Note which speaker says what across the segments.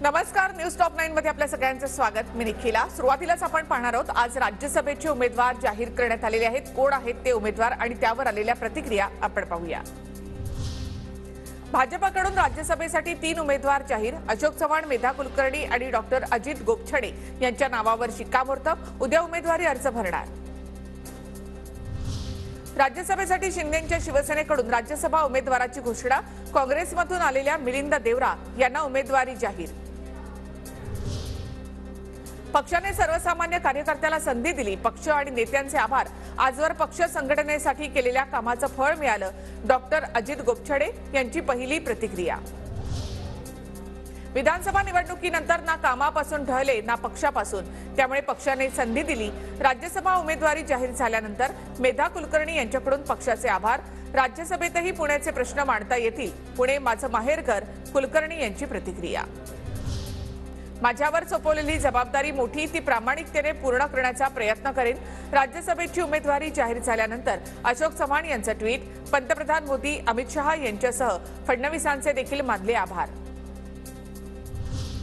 Speaker 1: नमस्कार, news top 9 मध्ये आपल्या सगळ्यांचं स्वागत। मी निखिला। सुरुवातीलाच आपण पाहणार आहोत आज राज्यसभेचे उमेदवार जाहीर करण्यात आलेले आहेत। कोण आहेत ते उमेदवार आणि त्यावर आलेल्या प्रतिक्रिया आपण पाहूया। भाजपकडून राज्यसभेसाठी 3 उमेदवार जाहीर। अशोक चव्हाण, मेधा कुलकर्णी आणि डॉक्टर अजित गोपछडे यांच्या नावावर शिक्कामोर्तब। उद्या उमेदवारी अर्ज भरणार। राज्यसभेसाठी शिंदेंच्या शिवसेनेकडून राज्यसभा उमेदवाराची घोषणा। काँग्रेसमधून आलेल्या मिलिंद देवरा यांना उमेदवारी जाहीर। पक्षाने सर्वसामान्य कार्यकर्त्याला संधी दिली। पक्ष आणि नेत्यांचे आभार। आजवर पक्ष संघटनेसाठी केलेल्या कामाचं फळ मिळालं। डॉक्टर अजित गोपछडे यांची पहिली प्रतिक्रिया। विधानसभा निवडणुकीनंतर ना कामापासून ढळले ना पक्षापासून, त्यामुळे पक्षाने संधी दिली। राज्यसभा उमेदवारी जाहीर झाल्यानंतर मेधा कुलकर्णी यांच्याकडून पक्षाचे आभार। राज्यसभेतही पुण्याचे प्रश्न मांडता येतील। पुणे माझं माहेरघर, कुलकर्णी यांची प्रतिक्रिया। माझ्यावर सोपवलेली जबाबदारी मोठी, ती प्रामाणिकतेने पूर्ण करण्याचा प्रयत्न करेन। राज्यसभेची उमेदवारी जाहीर झाल्यानंतर अशोक चव्हाण यांचं ट्विट। पंतप्रधान मोदी, अमित शहा यांच्यासह फडणवीसांचे देखील मानले आभार।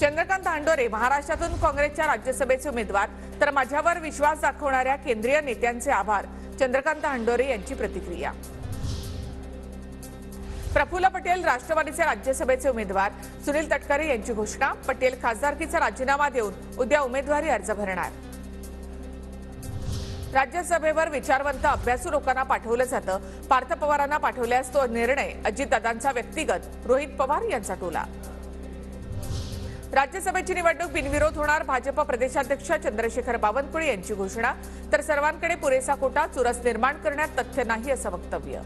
Speaker 1: चंद्रकांत हांडोरे महाराष्ट्रातून काँग्रेसच्या राज्यसभेचे उमेदवार, तर माझ्यावर विश्वास दाखवणाऱ्या केंद्रीय नेत्यांचे आभार। चंद्रकांत हांडोरे यांची प्रतिक्रिया। प्रफुल्ल पटेल राष्ट्रवादीचे राज्यसभेचे उमेदवार। सुनील तटकरे यांची घोषणा। पटेल खासदारकीचा राजीनामा देऊन उद्या उमेदवारी अर्ज भरणार। राज्यसभेवर विचारवंत अभ्यासू लोकांना पाठवलं जातं। पार्थ पवारांना पाठवल्यास तो निर्णय अजितदादांचा व्यक्तिगत, रोहित पवार यांचा टोला। राज्यसभेची निवडणूक बिनविरोध होणार। भाजप प्रदेशाध्यक्ष चंद्रशेखर बावनकुळे यांची घोषणा। तर सर्वांकडे पुरेसा कोटा, चुरस निर्माण करण्यात तथ्य नाही असं वक्तव्य।